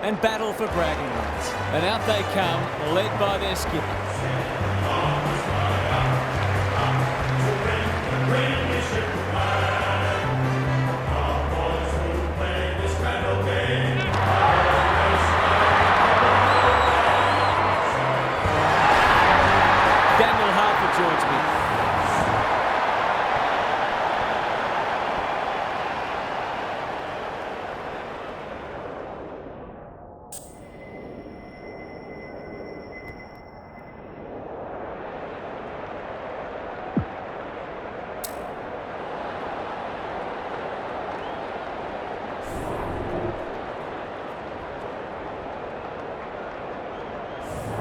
and battle for bragging rights. And out they come, led by their skipper. Daniel Harper joins me.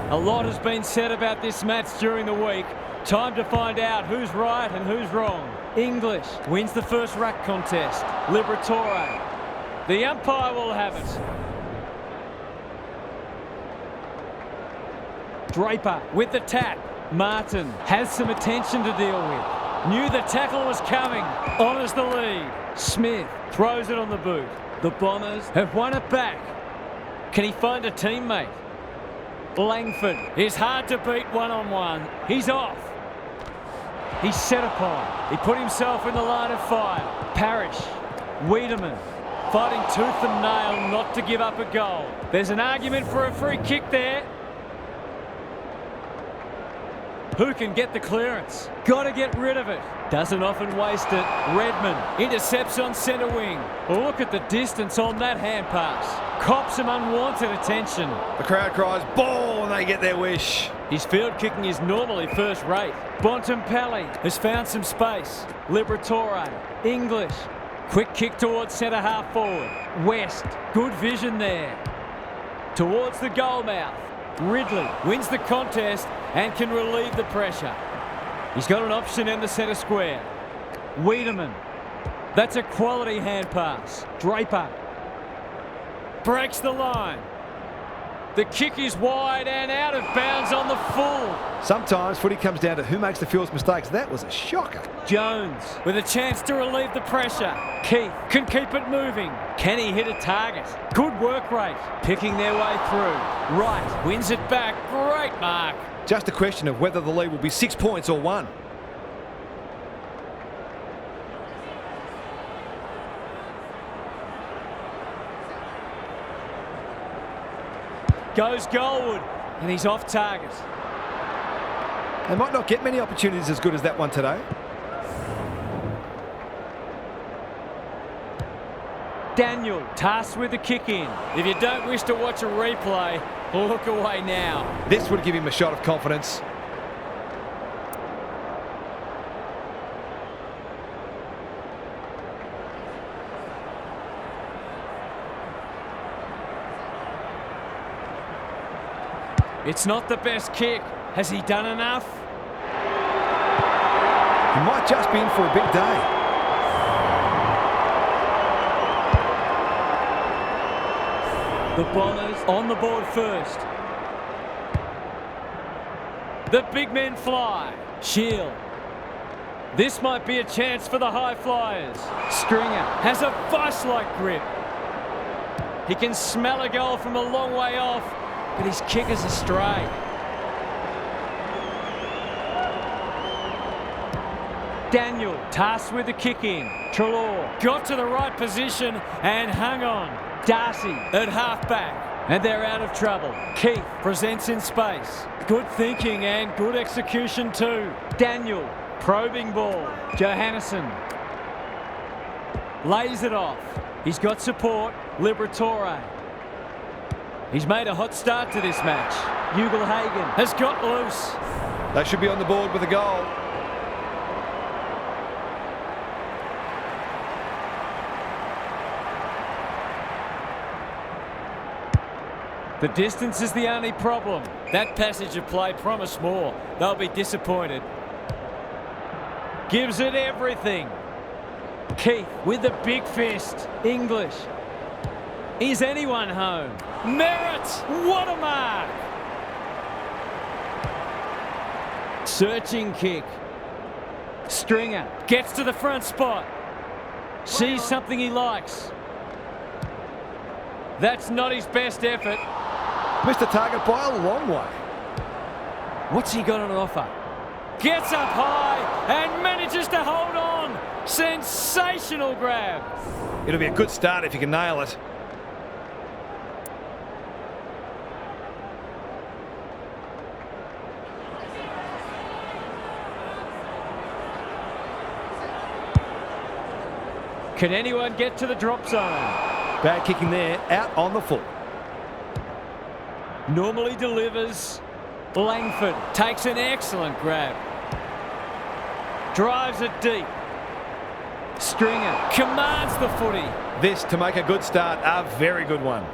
A lot has been said about this match during the week. Time to find out who's right and who's wrong. English wins the first ruck contest. Liberatore. The umpire will have it. Draper with the tap. Martin has some attention to deal with. Knew the tackle was coming. Honours the lead. Smith throws it on the boot. The Bombers have won it back. Can he find a teammate? Langford is hard to beat one-on-one. He's off. He's set upon. He put himself in the line of fire. Parrish. Wiedemann fighting tooth and nail not to give up a goal. There's an argument for a free kick there. Who can get the clearance? Got to get rid of it. Doesn't often waste it. Redmond intercepts on centre wing. Look at the distance on that hand pass. Cops some unwanted attention. The crowd cries ball and they get their wish. His field kicking is normally first rate. Bontempelli has found some space. Liberatore. English. Quick kick towards centre half forward. West. Good vision there. Towards the goal mouth. Ridley wins the contest and can relieve the pressure. He's got an option in the centre square. Wiedemann. That's a quality hand pass. Draper. Breaks the line. The kick is wide and out of bounds on the full. Sometimes footy comes down to who makes the fewest mistakes. That was a shocker. Jones with a chance to relieve the pressure. Keith can keep it moving. Can he hit a target? Good work rate. Picking their way through. Wright wins it back. Great mark. Just a question of whether the lead will be 6 points or 1. Goes goalward, and he's off target. They might not get many opportunities as good as that one today. Daniel tasked with the kick in. If you don't wish to watch a replay, look away now. This would give him a shot of confidence. It's not the best kick. Has he done enough? He might just be in for a big day. The Bombers on the board first. The big men fly. Shield. This might be a chance for the high flyers. Stringer has a vice-like grip. He can smell a goal from a long way off, but his kick is astray. Daniel tasked with the kick in. Treloar got to the right position and hung on. Darcy at half-back, and they're out of trouble. Keith presents in space. Good thinking and good execution too. Daniel, probing ball. Johannesson lays it off. He's got support. Liberatore. He's made a hot start to this match. Ugle-Hagan has got loose. They should be on the board with a goal. The distance is the only problem. That passage of play promised more. They'll be disappointed. Gives it everything. Keith with the big fist. English. Is anyone home? Merritt! What a mark! Searching kick. Stringer gets to the front spot. Sees something he likes. That's not his best effort. Missed the target by a long way. What's he got on offer? Gets up high and manages to hold on. Sensational grab. It'll be a good start if you can nail it. Can anyone get to the drop zone? Bad kicking there, out on the full. Normally delivers. Langford takes an excellent grab. Drives it deep. Stringer commands the footy. This to make a good start, a very good one.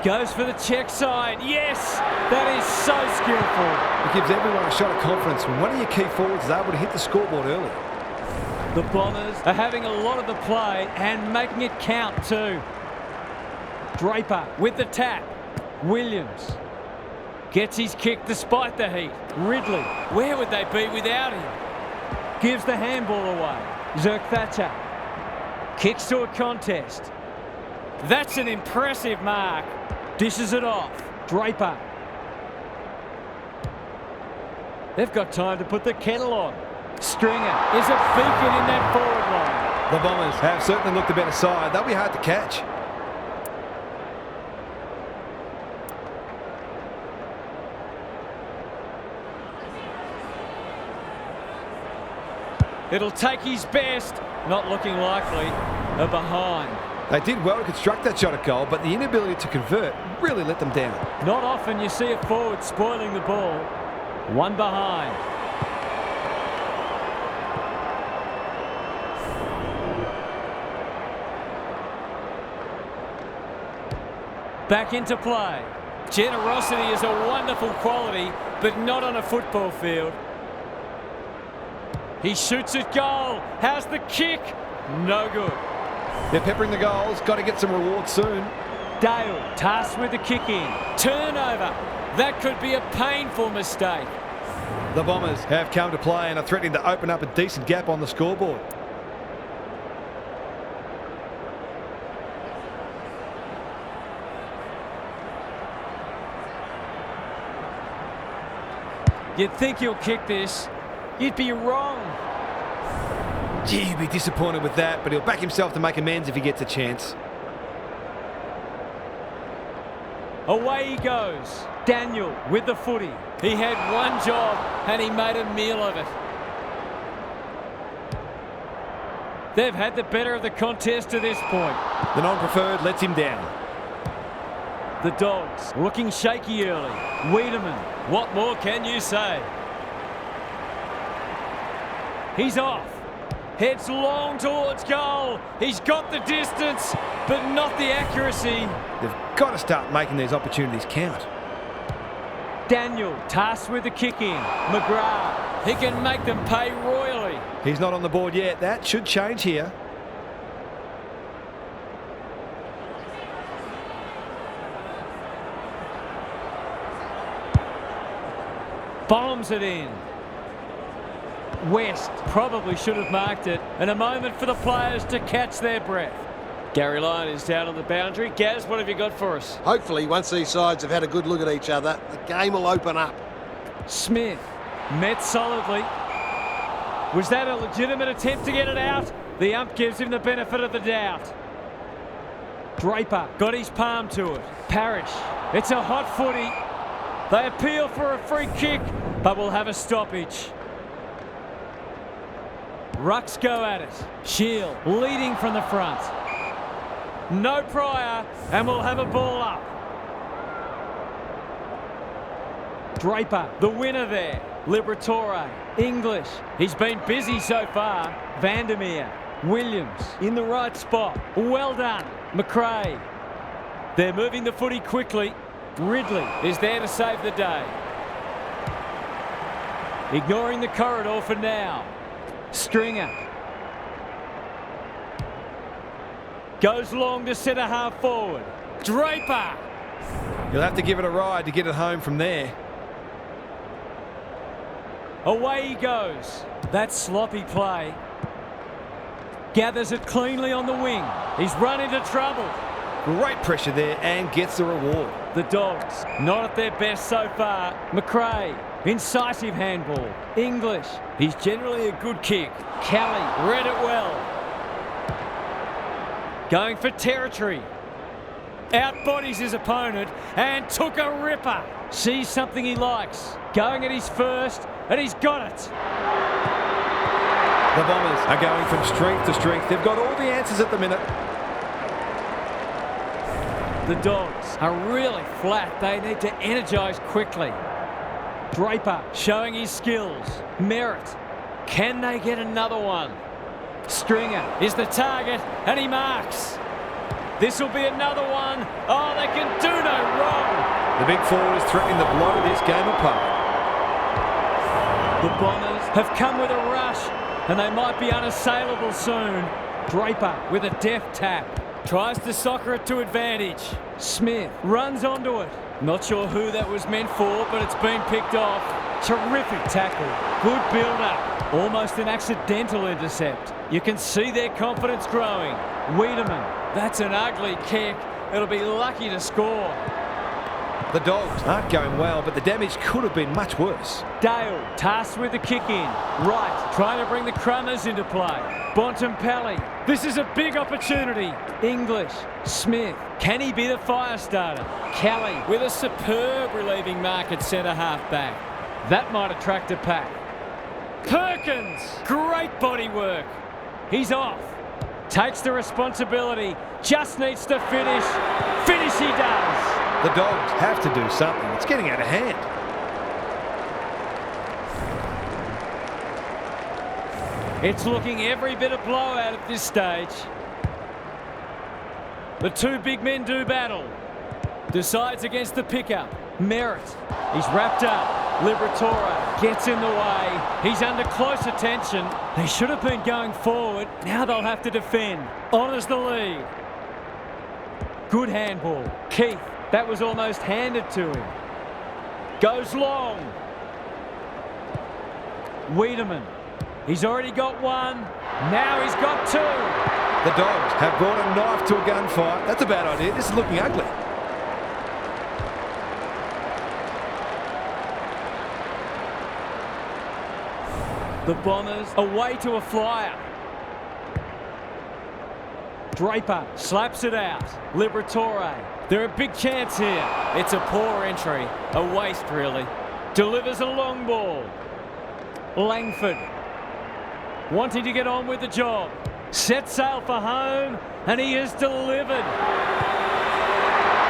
Goes for the check side. Yes, that is so skillful. It gives everyone a shot of confidence when one of your key forwards is able to hit the scoreboard early. The Bombers are having a lot of the play and making it count too. Draper with the tap. Williams gets his kick despite the heat. Ridley, where would they be without him? Gives the handball away. Zerk Thatcher kicks to a contest. That's an impressive mark. Dishes it off. Draper. They've got time to put the kettle on. Stringer is a beacon in that forward line. The Bombers have certainly looked the better side. They'll be hard to catch. It'll take his best. Not looking likely. A behind. They did well to construct that shot at goal, but the inability to convert really let them down. Not often you see a forward spoiling the ball. One behind. Back into play. Generosity is a wonderful quality, but not on a football field. He shoots at goal. How's the kick? No good. They're peppering the goals. Got to get some reward soon. Dale tasked with the kick in. Turnover. That could be a painful mistake. The Bombers have come to play and are threatening to open up a decent gap on the scoreboard. You'd think he'll kick this. You'd be wrong. Gee, he'd be disappointed with that, but he'll back himself to make amends if he gets a chance. Away he goes. Daniel with the footy. He had one job and he made a meal of it. They've had the better of the contest to this point. The non-preferred lets him down. The Dogs looking shaky early. Wiedemann, what more can you say? He's off. Heads long towards goal. He's got the distance, but not the accuracy. They've got to start making these opportunities count. Daniel tasked with the kick in. McGrath, he can make them pay royally. He's not on the board yet. That should change here. Bombs it in. West probably should have marked it. And a moment for the players to catch their breath. Gary Lyon is down on the boundary. Gaz, what have you got for us? Hopefully, once these sides have had a good look at each other, the game will open up. Smith met solidly. Was that a legitimate attempt to get it out? The ump gives him the benefit of the doubt. Draper got his palm to it. Parrish, it's a hot footy. They appeal for a free kick, but will have a stoppage. Rucks go at it. Shield leading from the front. No prior, and we'll have a ball up. Draper, the winner there. Liberatore, English. He's been busy so far. Vandermeer, Williams in the right spot. Well done. McRae. They're moving the footy quickly. Ridley is there to save the day. Ignoring the corridor for now. Stringer. Goes long to centre half forward. Draper. You'll have to give it a ride to get it home from there. Away he goes. That's sloppy play. Gathers it cleanly on the wing. He's run into trouble. Great pressure there and gets the reward. The Dogs, not at their best so far. McRae, incisive handball. English, he's generally a good kick. Kelly, read it well. Going for territory. Outbodies his opponent and took a ripper. Sees something he likes. Going at his first, and he's got it. The Bombers are going from strength to strength. They've got all the answers at the minute. The Dogs are really flat. They need to energise quickly. Draper showing his skills. Merritt. Can they get another one? Stringer is the target and he marks. This will be another one. Oh, they can do no wrong. The big forward is threatening to blow this game apart. The Bombers have come with a rush and they might be unassailable soon. Draper with a deft tap. Tries to soccer it to advantage. Smith runs onto it. Not sure who that was meant for, but it's been picked off. Terrific tackle. Good build-up. Almost an accidental intercept. You can see their confidence growing. Wiedemann. That's an ugly kick. It'll be lucky to score. The Dogs aren't going well, but the damage could have been much worse. Dale tasked with the kick in. Wright trying to bring the Crummers into play. Bontempelli. This is a big opportunity. English. Smith. Can he be the fire starter? Kelly with a superb relieving mark at centre half back. That might attract a pack. Perkins. Great body work. He's off. Takes the responsibility. Just needs to finish. Finish he does. The Dogs have to do something. It's getting out of hand. It's looking every bit a blowout at this stage. The two big men do battle. Decides against the pickup. Merritt. He's wrapped up. Liberatore gets in the way. He's under close attention. They should have been going forward. Now they'll have to defend. Honours the lead. Good handball. Keith. That was almost handed to him. Goes long. Wiedemann. He's already got one. Now he's got two. The Dogs have brought a knife to a gunfight. That's a bad idea. This is looking ugly. The Bombers away to a flyer. Draper slaps it out. Liberatore. They're a big chance here. It's a poor entry. A waste, really. Delivers a long ball. Langford. Wanting to get on with the job. Set sail for home, and he is delivered.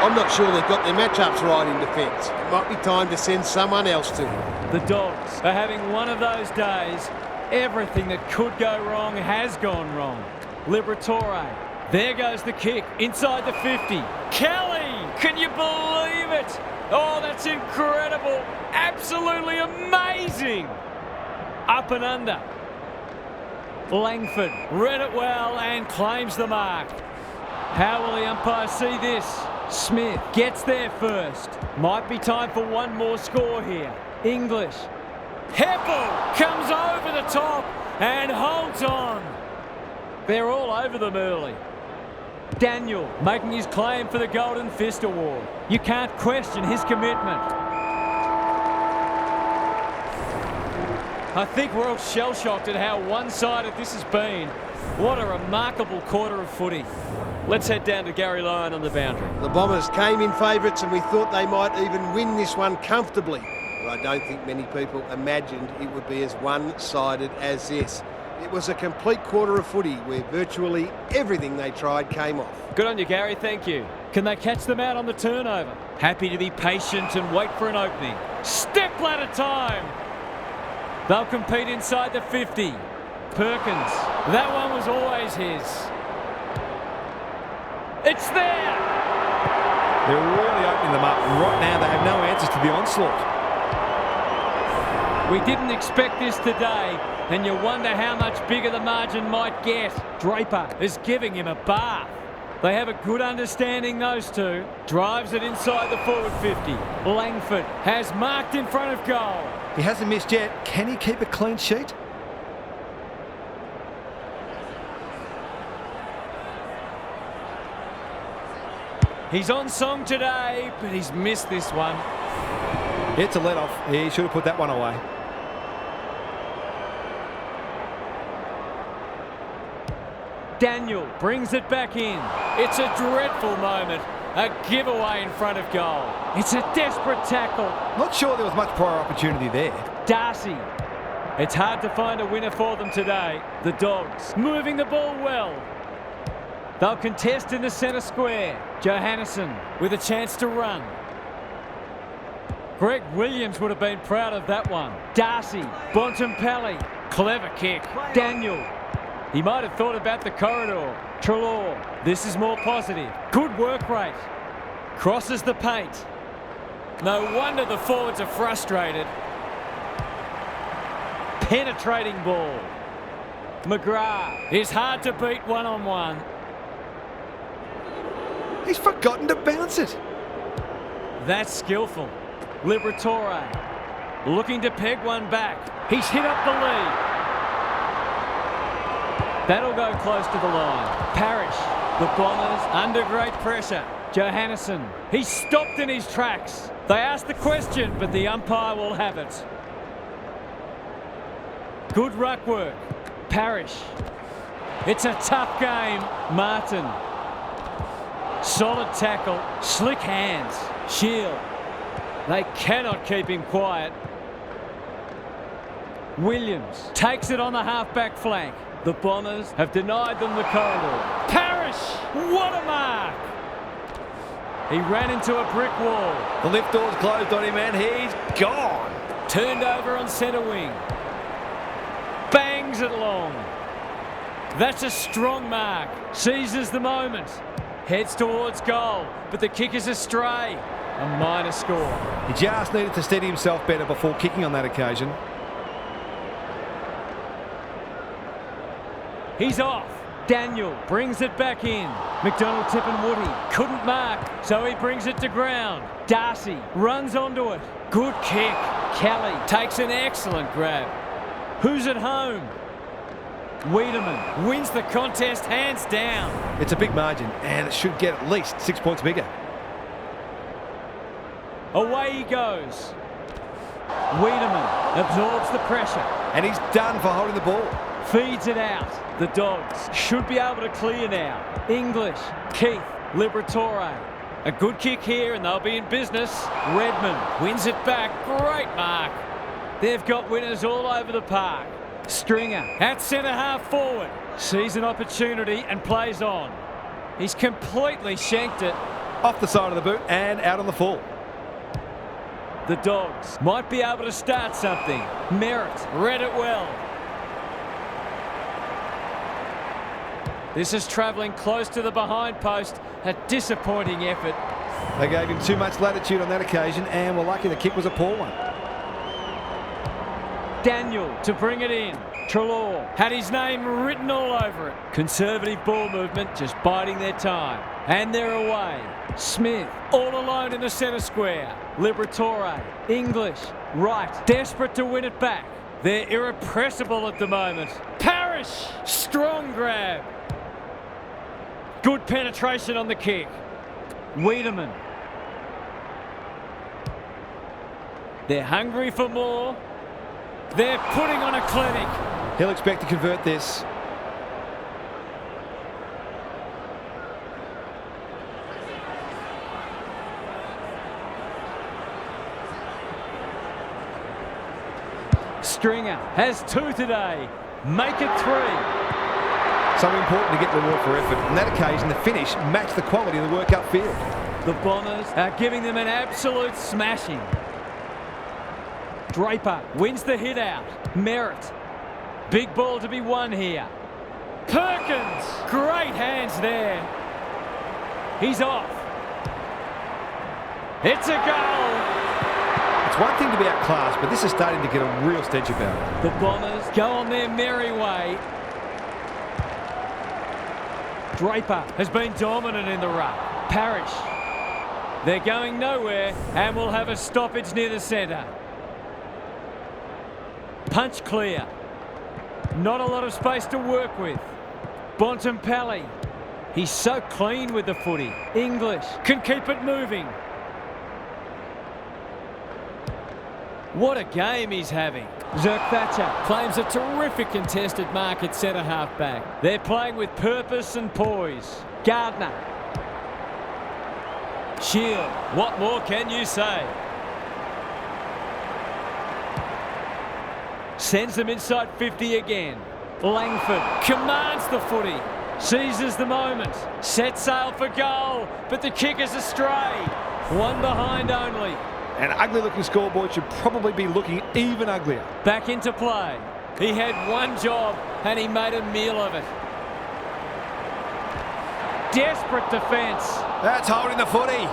I'm not sure they've got their matchups right in defence. It might be time to send someone else to them. The Dogs are having one of those days. Everything that could go wrong has gone wrong. Liberatore. There goes the kick inside the 50. Kelly! Can you believe it? Oh, that's incredible. Absolutely amazing. Up and under. Langford read it well and claims the mark. How will the umpire see this? Smith gets there first. Might be time for one more score here. English. Heppel comes over the top and holds on. They're all over them early. Daniel making his claim for the Golden Fist Award. You can't question his commitment. I think we're all shell-shocked at how one-sided this has been. What a remarkable quarter of footy. Let's head down to Gary Lyon on the boundary. The Bombers came in favourites and we thought they might even win this one comfortably. But I don't think many people imagined it would be as one-sided as this. It was a complete quarter of footy where virtually everything they tried came off. Good on you, Gary. Thank you. Can they catch them out on the turnover? Happy to be patient and wait for an opening. Step ladder time. They'll compete inside the 50. Perkins. That one was always his. It's there. They're really opening them up. Right now they have no answers to the onslaught. We didn't expect this today, and you wonder how much bigger the margin might get. Draper is giving him a bath. They have a good understanding, those two. Drives it inside the forward 50. Langford has marked in front of goal. He hasn't missed yet. Can he keep a clean sheet? He's on song today, but he's missed this one. It's a let-off. He should have put that one away. Daniel brings it back in. It's a dreadful moment. A giveaway in front of goal. It's a desperate tackle. Not sure there was much prior opportunity there. Darcy. It's hard to find a winner for them today. The Dogs moving the ball well. They'll contest in the centre square. Johannesson with a chance to run. Greg Williams would have been proud of that one. Darcy, Bontempelli, clever kick. Daniel, he might have thought about the corridor. Treloar, this is more positive. Good work rate. Crosses the paint. No wonder the forwards are frustrated. Penetrating ball. McGrath is hard to beat one-on-one. He's forgotten to bounce it. That's skillful. Liberatore looking to peg one back. He's hit up the lead. That'll go close to the line. Parrish, the Bombers under great pressure. Johannesson, he's stopped in his tracks. They asked the question, but the umpire will have it. Good ruck work. Parrish. It's a tough game. Martin. Solid tackle. Slick hands. Shield. They cannot keep him quiet. Williams takes it on the half-back flank. The Bombers have denied them the corridor. Parrish! What a mark! He ran into a brick wall. The lift door's closed on him and he's gone. Turned over on centre wing. Bangs it long. That's a strong mark. Seizes the moment. Heads towards goal, but the kick is astray. A minor score. He just needed to steady himself better before kicking on that occasion. He's off. Daniel brings it back in. McDonald tipping Woody. Couldn't mark, so he brings it to ground. Darcy runs onto it. Good kick. Kelly takes an excellent grab. Who's at home? Wiedemann wins the contest hands down. It's a big margin and it should get at least 6 points bigger. Away he goes. Wiedemann absorbs the pressure. And he's done for holding the ball. Feeds it out. The Dogs should be able to clear now. English, Keith, Liberatore. A good kick here and they'll be in business. Redmond wins it back. Great mark. They've got winners all over the park. Stringer at centre half forward. Sees an opportunity and plays on. He's completely shanked it. Off the side of the boot and out on the full. The Dogs might be able to start something. Merritt read it well. This is travelling close to the behind post. A disappointing effort. They gave him too much latitude on that occasion and were lucky the kick was a poor one. Daniel to bring it in. Treloar had his name written all over it. Conservative ball movement, just biding their time. And they're away. Smith all alone in the centre square. Liberatore, English, Wright, desperate to win it back. They're irrepressible at the moment. Parrish, strong grab. Good penetration on the kick. Wiedemann. They're hungry for more. They're putting on a clinic. He'll expect to convert this. Stringer has 2 today. Make it 3. So important to get reward for effort. On that occasion, the finish matched the quality of the work upfield. The Bombers are giving them an absolute smashing. Draper wins the hit out. Merritt. Big ball to be won here. Perkins. Great hands there. He's off. It's a goal. It's one thing to be outclassed, but this is starting to get a real stench about it. The Bombers go on their merry way. Draper has been dominant in the ruck. Parrish. They're going nowhere and will have a stoppage near the centre. Punch clear. Not a lot of space to work with. Bontempelli. He's so clean with the footy. English can keep it moving. What a game he's having. Zerk-Thatcher claims a terrific contested mark at centre half back. They're playing with purpose and poise. Gardner. Shield. What more can you say? Sends them inside 50 again. Langford commands the footy. Seizes the moment. Set sail for goal, but the kick is astray. One behind only. An ugly-looking scoreboard should probably be looking even uglier. Back into play. He had one job and he made a meal of it. Desperate defence. That's holding the footy.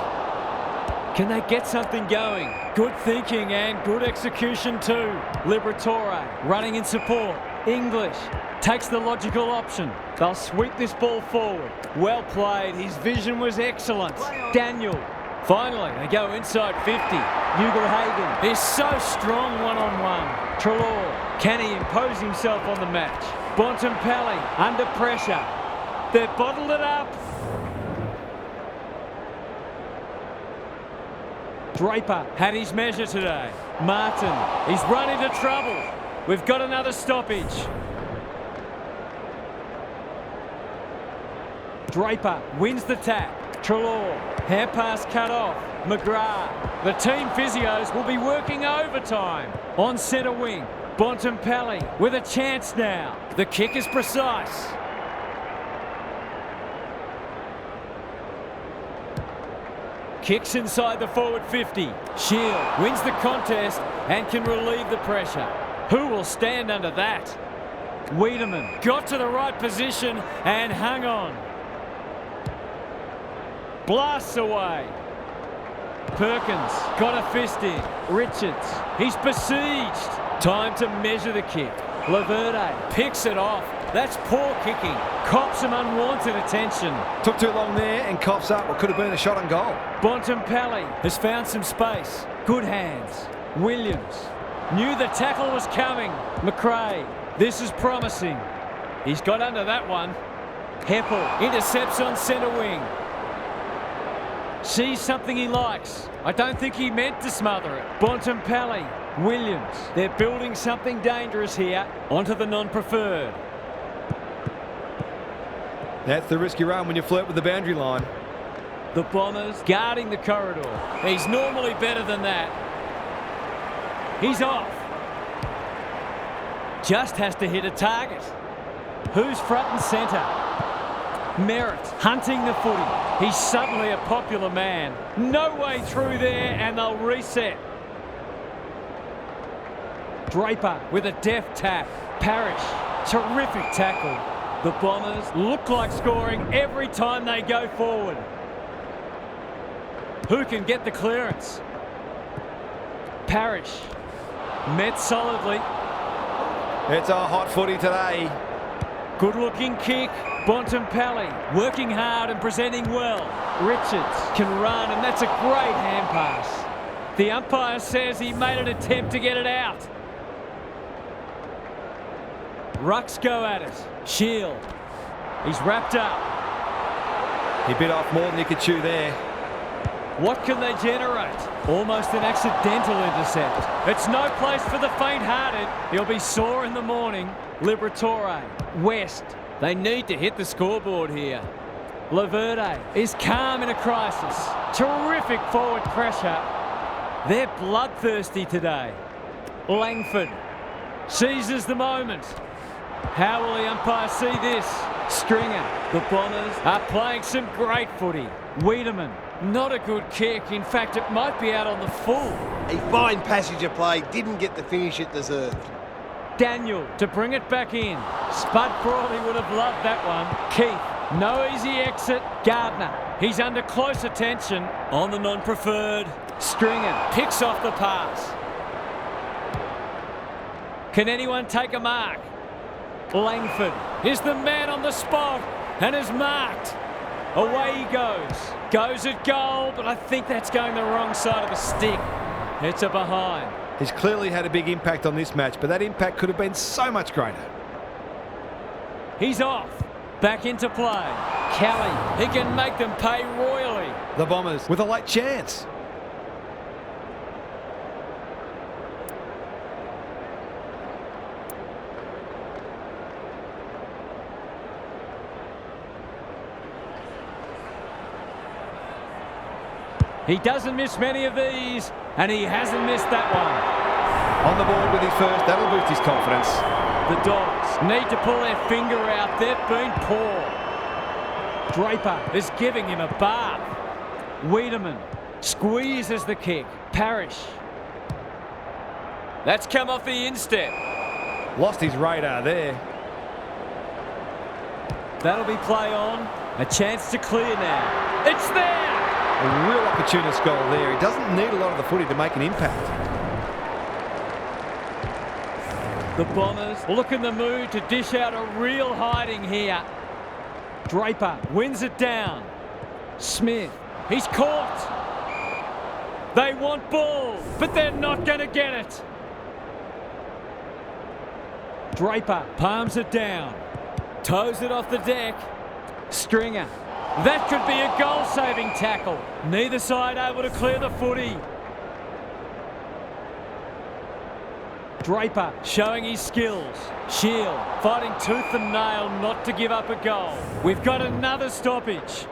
Can they get something going? Good thinking and good execution too. Liberatore running in support. English takes the logical option. They'll sweep this ball forward. Well played. His vision was excellent. Daniel. Finally, they go inside 50. Ugle-Hagan is so strong one-on-one. Treloar, can he impose himself on the match? Bontempelli under pressure. They've bottled it up. Draper had his measure today. Martin, he's run into trouble. We've got another stoppage. Draper wins the tap. Treloar, hair pass cut off. McGrath. The team physios will be working overtime. On centre wing, Bontempelli with a chance now. The kick is precise. Kicks inside the forward 50. Shield wins the contest and can relieve the pressure. Who will stand under that? Wiedemann got to the right position and hung on. Blasts away. Perkins got a fist in. Richards, he's besieged. Time to measure the kick. Laverde picks it off. That's poor kicking. Cops some unwanted attention. Took too long there and coughs up what could have been a shot on goal. Bontempelli has found some space. Good hands. Williams knew the tackle was coming. McRae, this is promising. He's got under that one. Heppel intercepts on centre wing. Sees something he likes. I don't think he meant to smother it. Bontempelli, Williams. They're building something dangerous here. Onto the non-preferred. That's the risky run when you flirt with the boundary line. The Bombers guarding the corridor. He's normally better than that. He's off. Just has to hit a target. Who's front and centre? Merritt hunting the footy. He's suddenly a popular man. No way through there and they'll reset. Draper with a deft tap. Parrish, terrific tackle. The Bombers look like scoring every time they go forward. Who can get the clearance? Parrish, met solidly. It's a hot footy today. Good looking kick. Bontempelli working hard and presenting well. Richards can run and that's a great hand pass. The umpire says he made an attempt to get it out. Rucks go at it. Shield. He's wrapped up. He bit off more than he could chew there. What can they generate? Almost an accidental intercept. It's no place for the faint-hearted. He'll be sore in the morning. Liberatore. West. They need to hit the scoreboard here. Laverde is calm in a crisis. Terrific forward pressure. They're bloodthirsty today. Langford seizes the moment. How will the umpire see this? Stringer. The Bombers are playing some great footy. Wiedemann, not a good kick. In fact, it might be out on the full. A fine passage of play, didn't get the finish it deserved. Daniel to bring it back in. Spud Frawley would have loved that one. Keith, no easy exit. Gardner, he's under close attention. On the non-preferred. Stringer picks off the pass. Can anyone take a mark? Langford is the man on the spot and is marked. Away he goes. Goes at goal, but I think that's going the wrong side of the stick. It's a behind. He's clearly had a big impact on this match, but that impact could have been so much greater. He's off. Back into play. Kelly, he can make them pay royally. The Bombers with a late chance. He doesn't miss many of these, and he hasn't missed that one. On the board with his first, that'll boost his confidence. The Dogs need to pull their finger out. They've been poor. Draper is giving him a bath. Wiedemann squeezes the kick. Parrish. That's come off the instep. Lost his radar there. That'll be play on. A chance to clear now. It's there! A real opportunist goal there. He doesn't need a lot of the footy to make an impact. The Bombers look in the mood to dish out a real hiding here. Draper wins it down. Smith, he's caught. They want ball, but they're not going to get it. Draper palms it down. Toes it off the deck. Stringer. That could be a goal-saving tackle. Neither side able to clear the footy. Draper showing his skills. Shield fighting tooth and nail not to give up a goal. We've got another stoppage.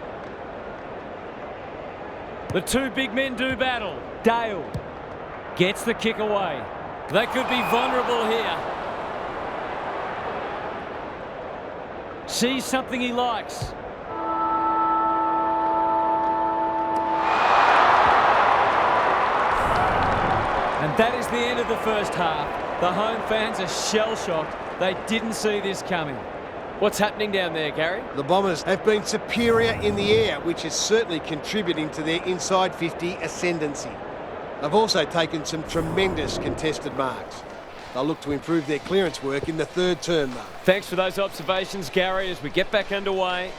The two big men do battle. Dale gets the kick away. They could be vulnerable here. Sees something he likes. And that is the end of the first half. The home fans are shell-shocked. They didn't see this coming. What's happening down there, Gary? The Bombers have been superior in the air, which is certainly contributing to their inside 50 ascendancy. They've also taken some tremendous contested marks. They'll look to improve their clearance work in the third term, though. Thanks for those observations, Gary, as we get back underway.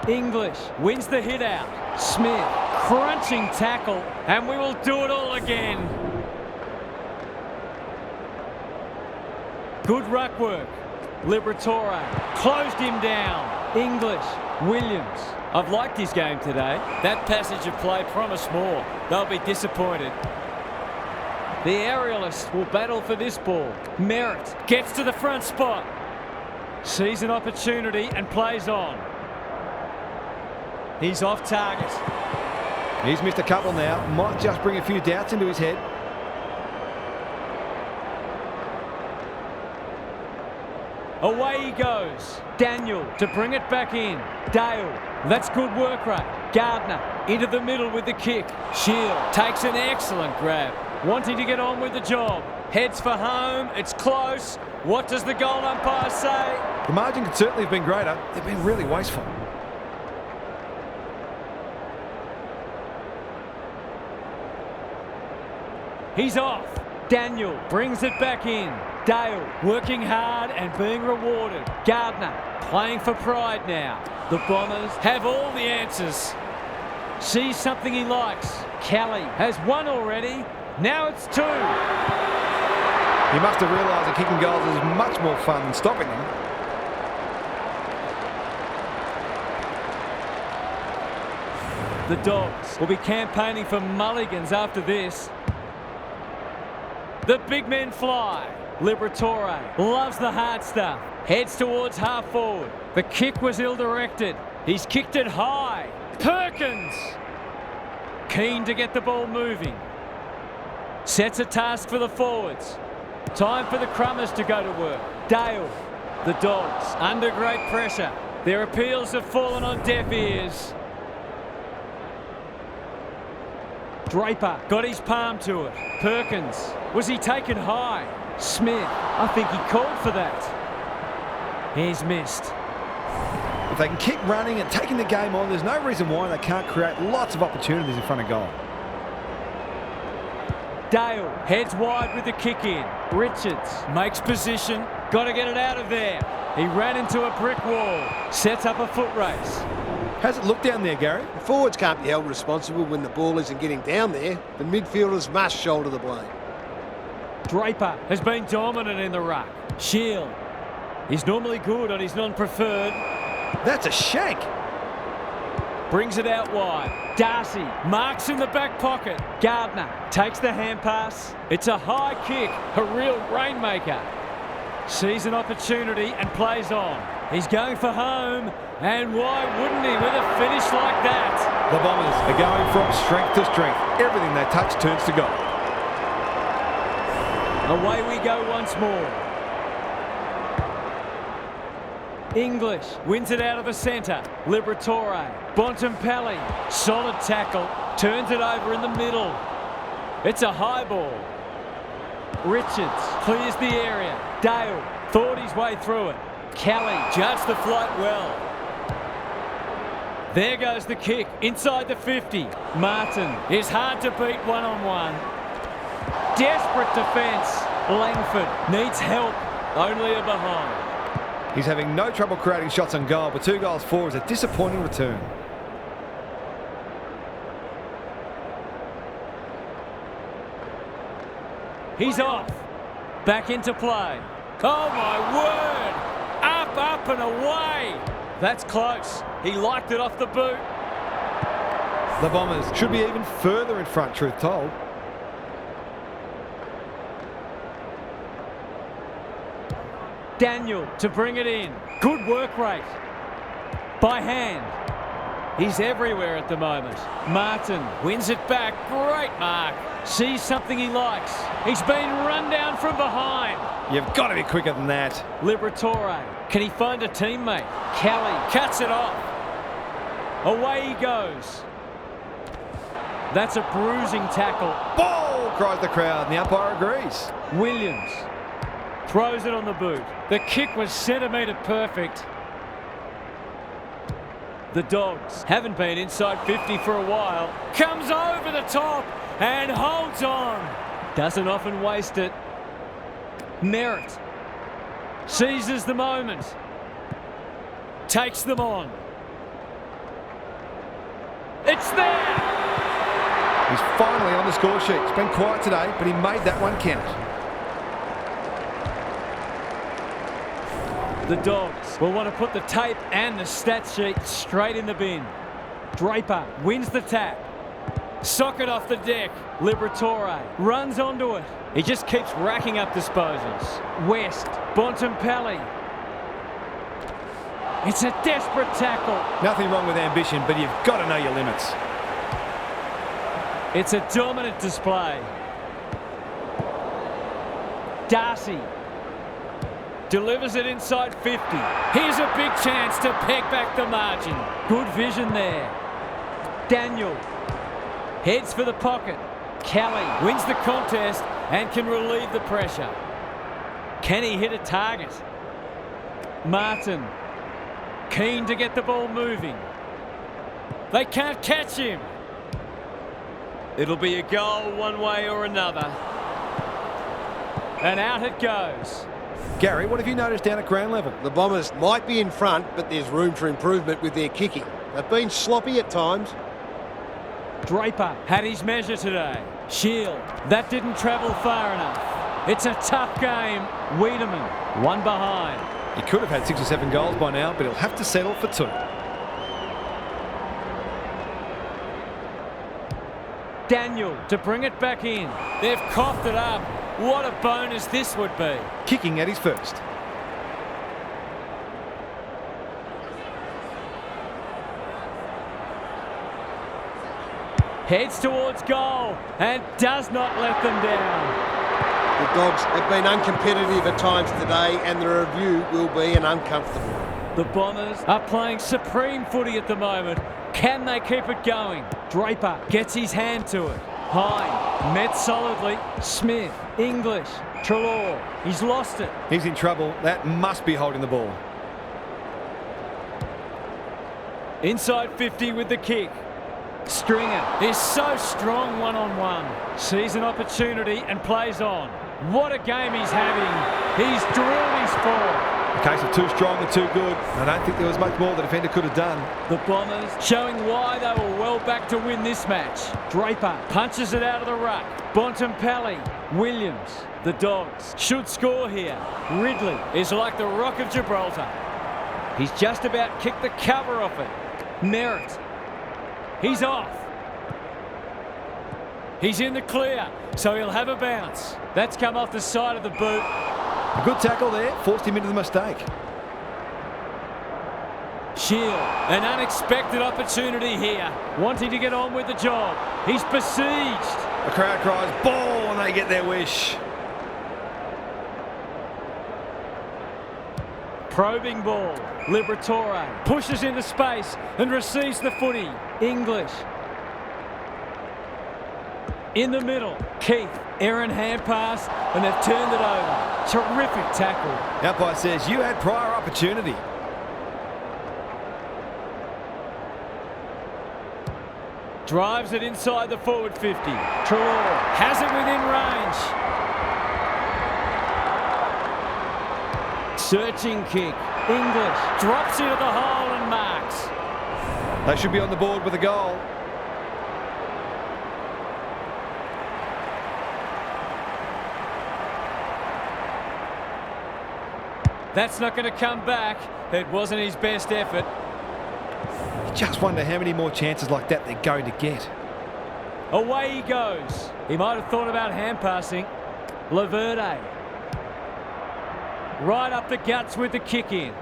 English wins the hit out. Smith, crunching tackle, and we will do it all again. Good ruck work. Liberatore closed him down. English, Williams. I've liked his game today. That passage of play promised more. They'll be disappointed. The aerialists will battle for this ball. Merritt gets to the front spot. Sees an opportunity and plays on. He's off target. He's missed a couple now. Might just bring a few doubts into his head. Away he goes. Daniel to bring it back in. Dale. That's good work rate. Gardner into the middle with the kick. Shield takes an excellent grab. Wanting to get on with the job. Heads for home. It's close. What does the goal umpire say? The margin could certainly have been greater. They've been really wasteful. He's off. Daniel brings it back in. Dale working hard and being rewarded. Gardner playing for pride now. The Bombers have all the answers. Sees something he likes. Kelly has one already. Now it's two. He must have realised that kicking goals is much more fun than stopping them. The Dogs will be campaigning for mulligans after this. The big men fly. Liberatore loves the hard stuff. Heads towards half forward. The kick was ill-directed. He's kicked it high. Perkins! Keen to get the ball moving. Sets a task for the forwards. Time for the Crummers to go to work. Dale. The Dogs under great pressure. Their appeals have fallen on deaf ears. Draper got his palm to it. Perkins. Was he taken high? Smith. I think he called for that. He's missed. If they can keep running and taking the game on, there's no reason why they can't create lots of opportunities in front of goal. Dale heads wide with the kick in. Richards makes position. Got to get it out of there. He ran into a brick wall. Sets up a foot race. How's it look down there, Gary? The forwards can't be held responsible when the ball isn't getting down there. The midfielders must shoulder the blame. Draper has been dominant in the ruck. Shield. He's normally good on his non-preferred. That's a shank. Brings it out wide. Darcy marks in the back pocket. Gardner takes the hand pass. It's a high kick, a real rainmaker. Sees an opportunity and plays on. He's going for home, and why wouldn't he with a finish like that? The Bombers are going from strength to strength. Everything they touch turns to gold. Away we go once more. English wins it out of the centre. Liberatore. Bontempelli. Solid tackle. Turns it over in the middle. It's a high ball. Richards clears the area. Dale thought his way through it. Kelly judged the flight well. There goes the kick inside the 50. Martin is hard to beat one-on-one. Desperate defence. Langford needs help. Only a behind. He's having no trouble creating shots on goal, but 2 goals for is a disappointing return. He's off. Back into play. Oh my word! Up, up and away. That's close. He liked it off the boot. The Bombers should be even further in front, truth told. Daniel to bring it in. Good work rate. By hand. He's everywhere at the moment. Martin wins it back. Great mark. Sees something he likes. He's been run down from behind. You've got to be quicker than that. Liberatore. Can he find a teammate? Kelly cuts it off. Away he goes. That's a bruising tackle. Ball, cries the crowd, and the umpire agrees. Williams throws it on the boot. The kick was centimetre perfect. The Dogs haven't been inside 50 for a while. Comes over the top and holds on. Doesn't often waste it. Merritt seizes the moment. Takes them on. It's there! He's finally on the score sheet. It's been quiet today, but he made that one count. The Dogs will want to put the tape and the stat sheet straight in the bin. Draper wins the tap. Socket off the deck. Liberatore runs onto it. He just keeps racking up disposals. West, Bontempelli. It's a desperate tackle. Nothing wrong with ambition, but you've got to know your limits. It's a dominant display. Darcy delivers it inside 50. Here's a big chance to peg back the margin. Good vision there. Daniel heads for the pocket. Kelly wins the contest and can relieve the pressure. Can he hit a target? Martin keen to get the ball moving. They can't catch him. It'll be a goal one way or another. And out it goes. Gary, what have you noticed down at ground level? The Bombers might be in front, but there's room for improvement with their kicking. They've been sloppy at times. Draper had his measure today. Shield, that didn't travel far enough. It's a tough game. Wiedemann, one behind. He could have had 6 or 7 goals by now, but he'll have to settle for 2. Daniel to bring it back in. They've coughed it up. What a bonus this would be. Kicking at his first. Heads towards goal and does not let them down. The Dogs have been uncompetitive at times today, and the review will be an uncomfortable one. The Bombers are playing supreme footy at the moment. Can they keep it going? Draper gets his hand to it. Hine met solidly. Smith, English, Treloar. He's lost it. He's in trouble. That must be holding the ball. Inside 50 with the kick. Stringer is so strong one-on-one. Sees an opportunity and plays on. What a game he's having. He's drilled his forward. A case of too strong and too good. I don't think there was much more the defender could have done. The Bombers showing why they were well back to win this match. Draper punches it out of the ruck. Bontempelli, Williams. The Dogs should score here. Ridley is like the Rock of Gibraltar. He's just about kicked the cover off it. Merritt. He's off. He's in the clear, so he'll have a bounce. That's come off the side of the boot. A good tackle there, forced him into the mistake. Shield, an unexpected opportunity here. Wanting to get on with the job. He's besieged. The crowd cries ball and they get their wish. Probing ball. Liberatore pushes into space and receives the footy. English. In the middle. Keith. Aaron hand pass and they've turned it over. Terrific tackle. The umpire says you had prior opportunity. Drives it inside the forward 50. Treloar has it within range. Searching kick. English drops into the hole and marks. They should be on the board with a goal. That's not going to come back. It wasn't his best effort. You just wonder how many more chances like that they're going to get. Away he goes. He might have thought about hand passing. Laverde. Right up the guts with the kick in.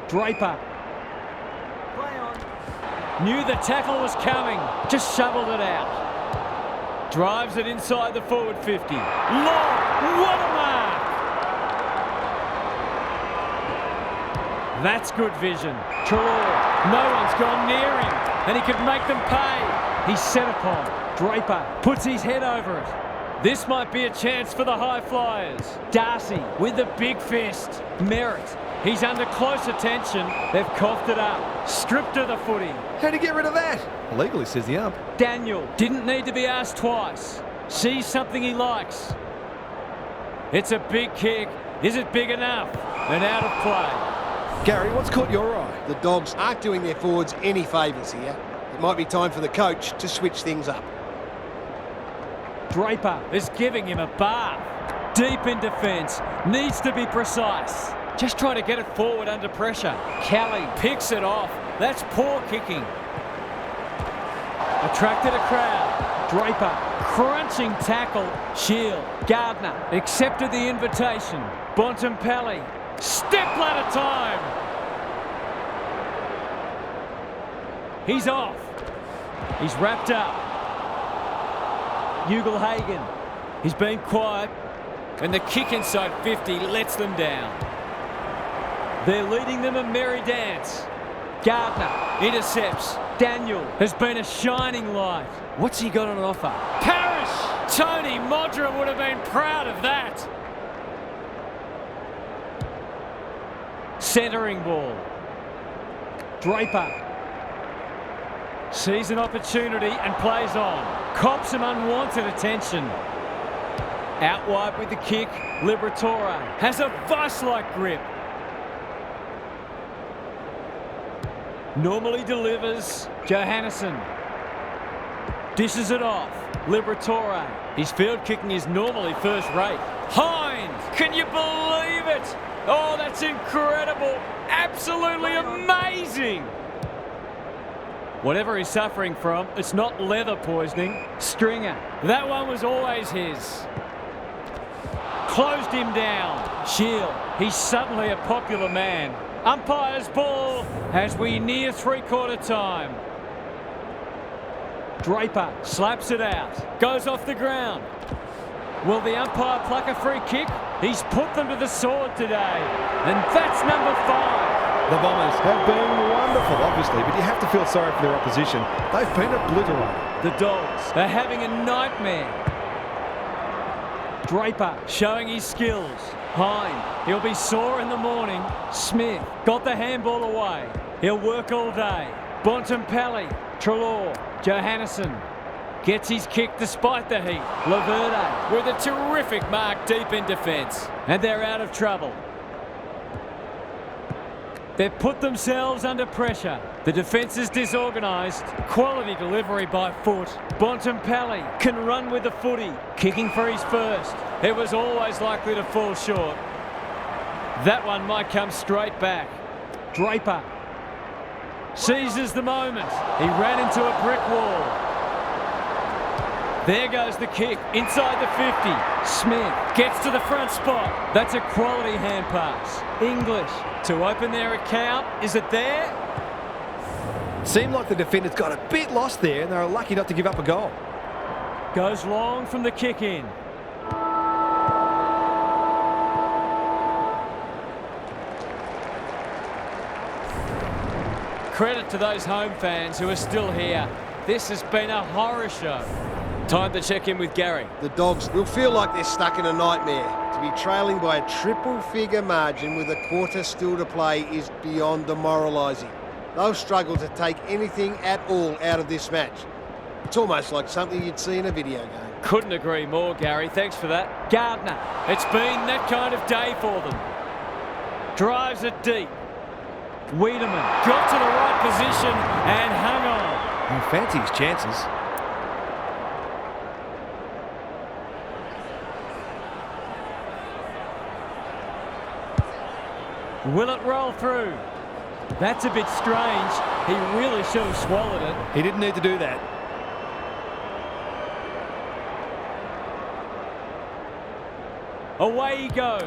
Draper. Play on. Knew the tackle was coming. Just shoveled it out. Drives it inside the forward 50. Long. What a mark. That's good vision. Treloar. No one's gone near him. And he could make them pay. He's set upon. Draper puts his head over it. This might be a chance for the high flyers. Darcy with the big fist. Merritt. He's under close attention. They've coughed it up. Stripped of the footy. How'd he get rid of that? Illegally, says the ump. Daniel didn't need to be asked twice. Sees something he likes. It's a big kick. Is it big enough? And out of play. Gary, what's caught your eye? The Dogs aren't doing their forwards any favours here. It might be time for the coach to switch things up. Draper is giving him a bath. Deep in defence. Needs to be precise. Just trying to get it forward under pressure. Kelly picks it off. That's poor kicking. Attracted a crowd. Draper, crunching tackle. Shield, Gardner, accepted the invitation. Bontempelli, step ladder time. He's off. He's wrapped up. Ugle-Hagan, he's been quiet, and the kick inside 50 lets them down. They're leading them a merry dance. Gardner intercepts. Daniel has been a shining light. What's he got on offer? Parrish! Tony Modra would have been proud of that. Centering ball. Draper sees an opportunity and plays on. Cops some unwanted attention. Out wide with the kick. Liberatore has a vice-like grip. Normally delivers. Johannesson dishes it off. Liberatore. His field kicking is normally first rate. Hines, can you believe it? Oh, that's incredible. Absolutely amazing. Whatever he's suffering from, it's not leather poisoning. Stringer. That one was always his. Closed him down. Shield. He's suddenly a popular man. Umpire's ball as we near three-quarter time. Draper slaps it out. Goes off the ground. Will the umpire pluck a free kick? He's put them to the sword today. And that's number 5. The Bombers have been wonderful, obviously, but you have to feel sorry for their opposition. They've been obliterated. The Dogs are having a nightmare. Draper showing his skills. Hine, he'll be sore in the morning. Smith got the handball away. He'll work all day. Bontempelli, Treloar, Johannesson gets his kick despite the heat. Laverde with a terrific mark deep in defence. And they're out of trouble. They've put themselves under pressure. The defence is disorganised. Quality delivery by foot. Bontempelli can run with the footy. Kicking for his first. It was always likely to fall short. That one might come straight back. Draper seizes the moment. He ran into a brick wall. There goes the kick inside the 50. Smith gets to the front spot. That's a quality hand pass. English to open their account. Is it there? Seemed like the defenders got a bit lost there and they were lucky not to give up a goal. Goes long from the kick in. Credit to those home fans who are still here. This has been a horror show. Time to check in with Gary. The Dogs will feel like they're stuck in a nightmare. To be trailing by a triple-figure margin with a quarter still to play is beyond demoralising. They'll struggle to take anything at all out of this match. It's almost like something you'd see in a video game. Couldn't agree more, Gary. Thanks for that. Gardner. It's been that kind of day for them. Drives it deep. Wiedemann got to the right position and hung on. He fancy his chances. Will it roll through? That's a bit strange. He really should have swallowed it. He didn't need to do that. Away he goes.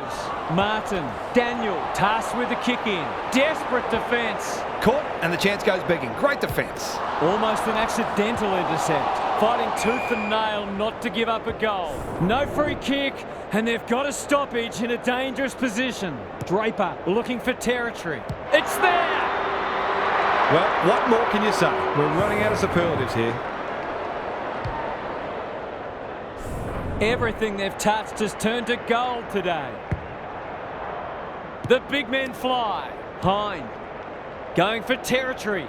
Martin. Daniel tasked with the kick in. Desperate defence. Caught and the chance goes begging. Great defence. Almost an accidental intercept. Fighting tooth and nail not to give up a goal. No free kick and they've got a stoppage in a dangerous position. Draper looking for territory. It's there! Well, what more can you say? We're running out of superlatives here. Everything they've touched has turned to gold today. The big men fly. Hine going for territory.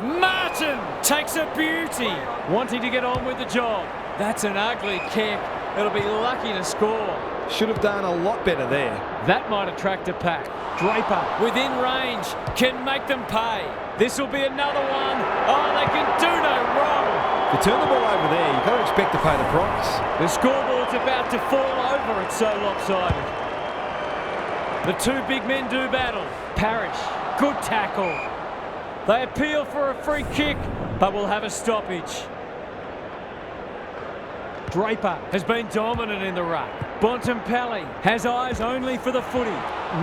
Martin takes a beauty. Wanting to get on with the job. That's an ugly kick. It'll be lucky to score. Should have done a lot better there. That might attract a pack. Draper within range can make them pay. This will be another one. Oh, they can do no wrong. If you turn the ball over there, you've got to expect to pay the price. The scoreboard's about to fall over. It's so lopsided. The two big men do battle. Parrish, good tackle. They appeal for a free kick, but will have a stoppage. Draper has been dominant in the ruck. Bontempelli has eyes only for the footy.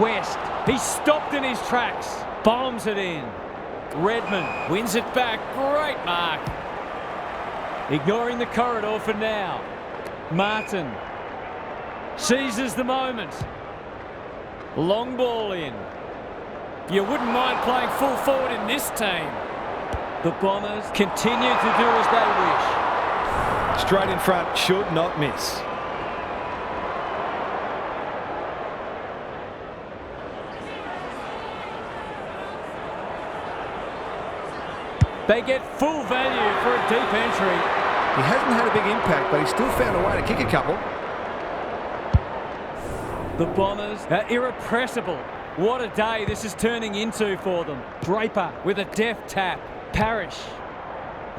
West, he's stopped in his tracks. Bombs it in. Redmond wins it back. Great mark. Ignoring the corridor for now. Martin seizes the moment. Long ball in. You wouldn't mind playing full forward in this team. The Bombers continue to do as they wish. Straight in front, should not miss. They get full value for a deep entry. He hasn't had a big impact, but he's still found a way to kick a couple. The Bombers are irrepressible. What a day this is turning into for them. Draper with a deft tap. Parrish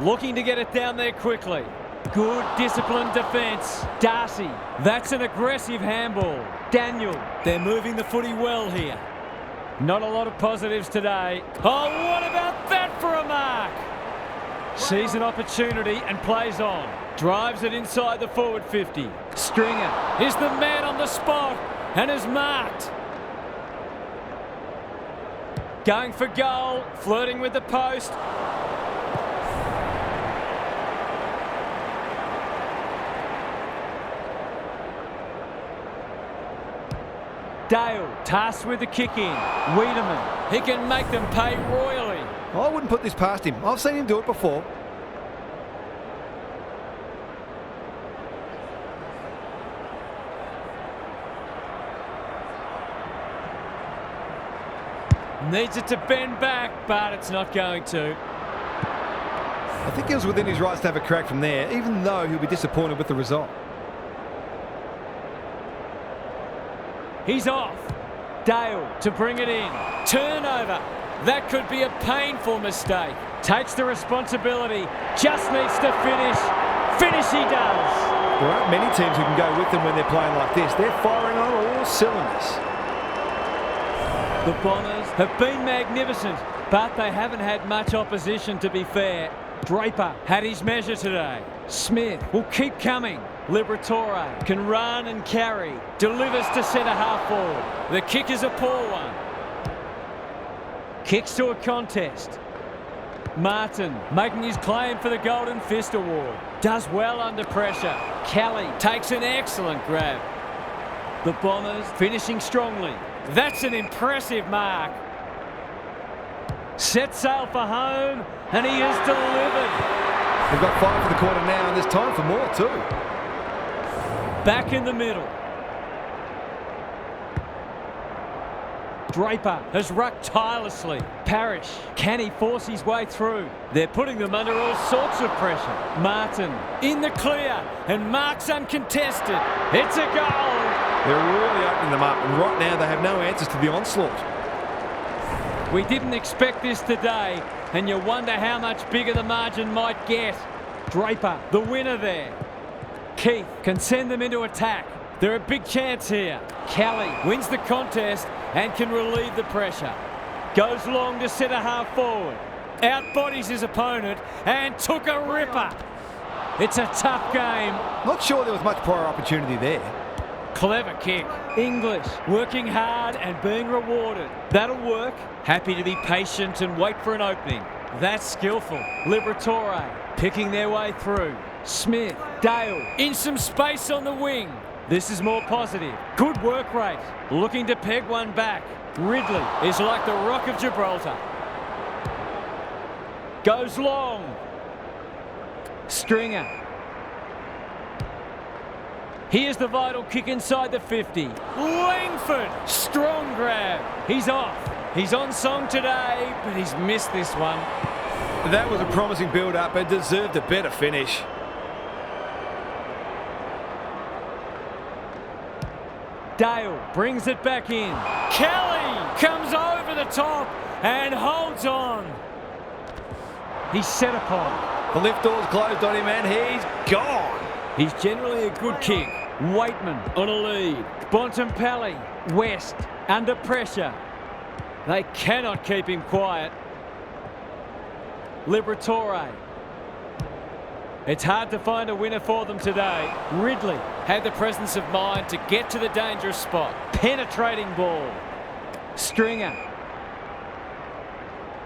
looking to get it down there quickly. Good disciplined defence. Darcy, that's an aggressive handball. Daniel, they're moving the footy well here. Not a lot of positives today. Oh, what about that for a mark? Sees an opportunity and plays on. Drives it inside the forward 50. Stringer is the man on the spot and is marked. Going for goal, flirting with the post. Dale tasked with the kick in. Wiedemann, he can make them pay royally. I wouldn't put this past him. I've seen him do it before. Needs it to bend back, but it's not going to. I think he was within his rights to have a crack from there, even though he'll be disappointed with the result. He's off. Dale to bring it in. Turnover. That could be a painful mistake. Takes the responsibility. Just needs to finish. Finish he does. There aren't many teams who can go with them when they're playing like this. They're firing on all cylinders. The Bombers have been magnificent, but they haven't had much opposition, to be fair. Draper had his measure today. Smith will keep coming. Liberatore can run and carry. Delivers to centre half forward. The kick is a poor one. Kicks to a contest. Martin making his claim for the Golden Fist Award. Does well under pressure. Kelly takes an excellent grab. The Bombers finishing strongly. That's an impressive mark. Set sail for home, and he has delivered. They've got 5 for the quarter now, and there's time for more too. Back in the middle. Draper has rucked tirelessly. Parrish, can he force his way through? They're putting them under all sorts of pressure. Martin in the clear, and marks uncontested. It's a goal. They're really opening them up, and right now they have no answers to the onslaught. We didn't expect this today, and you wonder how much bigger the margin might get. Draper, the winner there. Keith can send them into attack. They're a big chance here. Kelly wins the contest and can relieve the pressure. Goes long to centre half forward. Outbodies his opponent and took a ripper. It's a tough game. Not sure there was much prior opportunity there. Clever kick. English working hard and being rewarded. That'll work. Happy to be patient and wait for an opening. That's skillful. Liberatore picking their way through. Smith, Dale in some space on the wing. This is more positive. Good work rate. Looking to peg one back. Ridley is like the Rock of Gibraltar. Goes long. Stringer. Here's the vital kick inside the 50. Langford, strong grab. He's off. He's on song today, but he's missed this one. That was a promising build-up and deserved a better finish. Dale brings it back in. Kelly comes over the top and holds on. He's set upon. The lift door's closed on him and he's gone. He's generally a good kick. Waitman on a lead. Bontempelli, West, under pressure. They cannot keep him quiet. Liberatore. It's hard to find a winner for them today. Ridley had the presence of mind to get to the dangerous spot. Penetrating ball. Stringer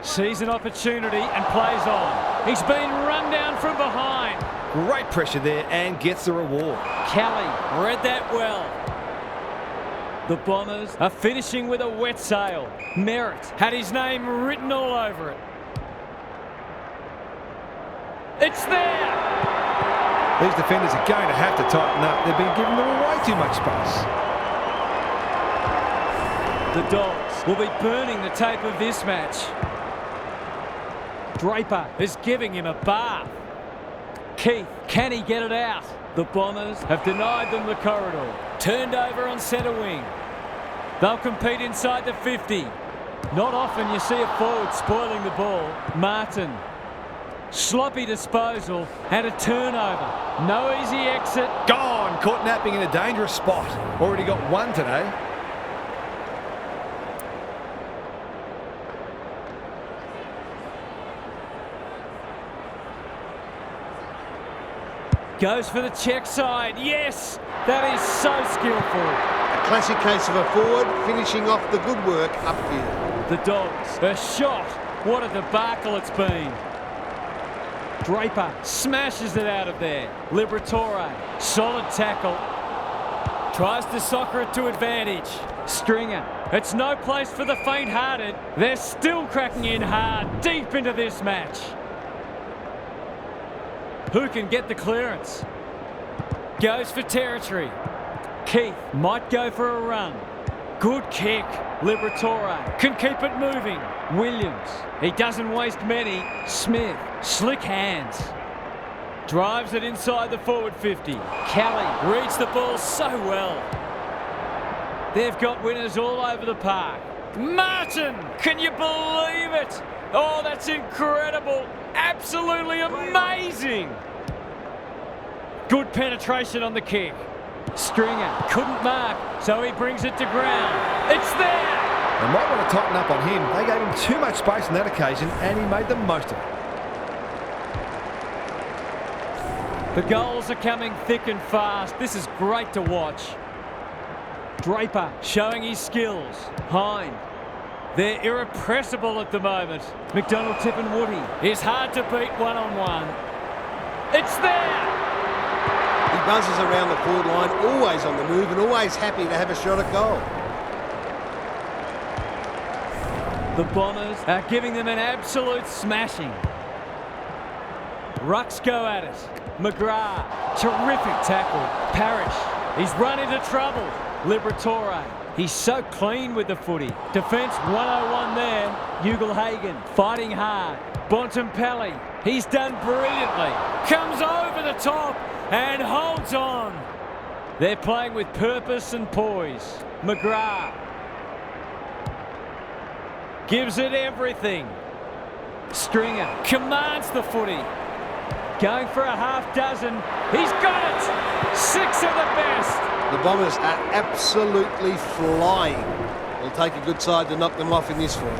sees an opportunity and plays on. He's been run down from behind. Great pressure there and gets the reward. Kelly read that well. The Bombers are finishing with a wet sail. Merritt had his name written all over it. It's there! These defenders are going to have to tighten up. They've been giving them way too much space. The Dogs will be burning the tape of this match. Draper is giving him a bath. Keith, can he get it out? The Bombers have denied them the corridor. Turned over on centre wing. They'll compete inside the 50. Not often you see a forward spoiling the ball. Martin. Sloppy disposal and a turnover. No easy exit. Gone. Caught napping in a dangerous spot. Already got one today. Goes for the check side. Yes, that is so skillful. A classic case of a forward finishing off the good work upfield. The Dogs, a shot. What a debacle it's been. Draper smashes it out of there. Liberatore, solid tackle. Tries to soccer it to advantage. Stringer, it's no place for the faint-hearted. They're still cracking in hard, deep into this match. Who can get the clearance? Goes for territory. Keith might go for a run. Good kick. Liberatore can keep it moving. Williams, he doesn't waste many. Smith, slick hands. Drives it inside the forward 50. Kelly reads the ball so well. They've got winners all over the park. Martin, can you believe it? Oh, that's incredible. Absolutely amazing. Good penetration on the kick. Stringer couldn't mark, so he brings it to ground. It's there. They might want to tighten up on him. They gave him too much space on that occasion, and he made the most of it. The goals are coming thick and fast. This is great to watch. Draper showing his skills. Hind. They're irrepressible at the moment. McDonald tipping Woody is hard to beat one-on-one. It's there! He buzzes around the forward line, always on the move and always happy to have a shot at goal. The Bombers are giving them an absolute smashing. Rucks go at it. McGrath, terrific tackle. Parrish, he's run into trouble. Liberatore, he's so clean with the footy. Defence 101 there. Ugle-Hagan fighting hard. Bontempelli, he's done brilliantly. Comes over the top and holds on. They're playing with purpose and poise. McGrath gives it everything. Stringer commands the footy. Going for a half dozen. He's got it! 6 of the best. The Bombers are absolutely flying. It'll take a good side to knock them off in this form.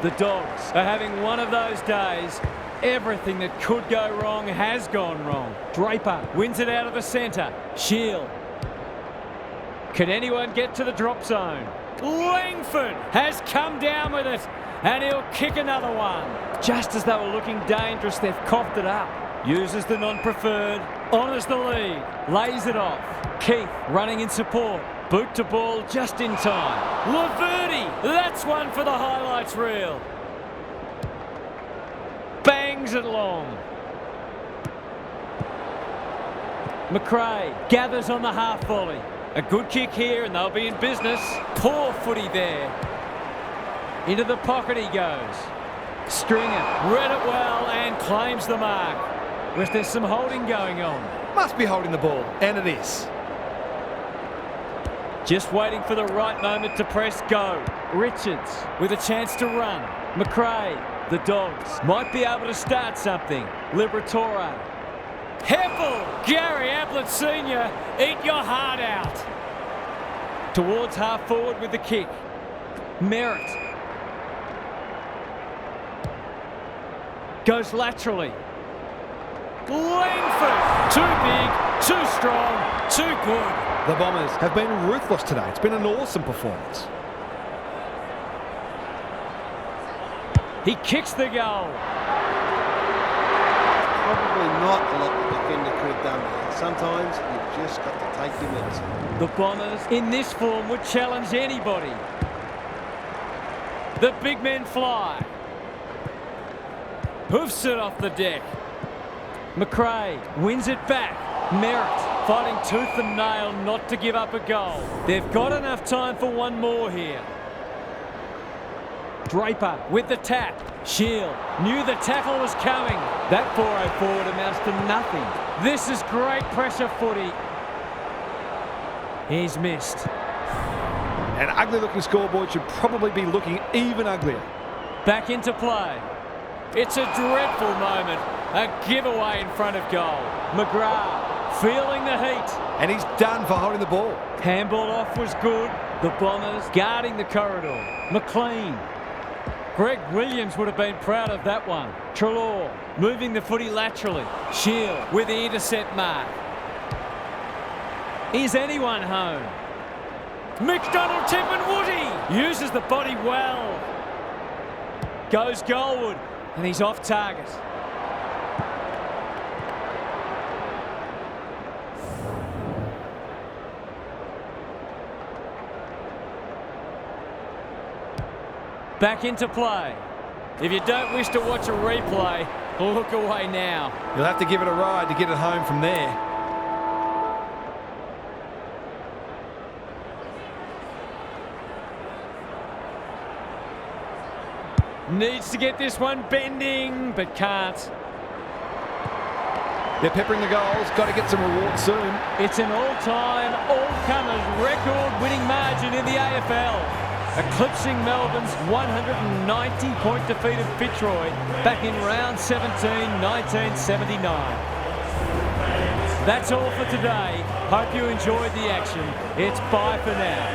The Dogs are having one of those days. Everything that could go wrong has gone wrong. Draper wins it out of the centre. Shield. Can anyone get to the drop zone? Langford has come down with it, and he'll kick another one. Just as they were looking dangerous, they've coughed it up. Uses the non-preferred, honours the lead, lays it off. Keith running in support, boot to ball just in time. Laverty, that's one for the highlights reel. Bangs it long. McRae gathers on the half volley. A good kick here and they'll be in business. Poor footy there. Into the pocket he goes. Stringer read it well and claims the mark. Whereas there's some holding going on. Must be holding the ball, and it is. Just waiting for the right moment to press go. Richards with a chance to run. McRae, the Dogs might be able to start something. Liberatore. Heppel, Gary Ablett Sr., eat your heart out. Towards half forward with the kick. Merritt. Goes laterally. Langford, too big, too strong, too good. The Bombers have been ruthless today. It's been an awesome performance. He kicks the goal. Probably not a lot the defender could have done there. Sometimes you've just got to take your medicine. The Bombers, in this form, would challenge anybody. The big men fly. Hoofs it off the deck. McRae wins it back. Merritt fighting tooth and nail not to give up a goal. They've got enough time for one more here. Draper with the tap. Shield knew the tackle was coming. That 4-0 forward amounts to nothing. This is great pressure footy. He's missed. An ugly-looking scoreboard should probably be looking even uglier. Back into play. It's a dreadful moment. A giveaway in front of goal. McGrath feeling the heat. And he's done for holding the ball. Handball off was good. The Bombers guarding the corridor. McLean. Greg Williams would have been proud of that one. Treloar moving the footy laterally. Shield with the intercept mark. Is anyone home? McDonald, Woody uses the body well. Goes goalward, and he's off target. Back into play. If you don't wish to watch a replay, look away now. You'll have to give it a ride to get it home from there. Needs to get this one bending, but can't. They're peppering the goals. Got to get some reward soon. It's an all-time, all-comers record-winning margin in the AFL, eclipsing Melbourne's 190-point defeat of Fitzroy back in round 17, 1979. That's all for today. Hope you enjoyed the action. It's bye for now.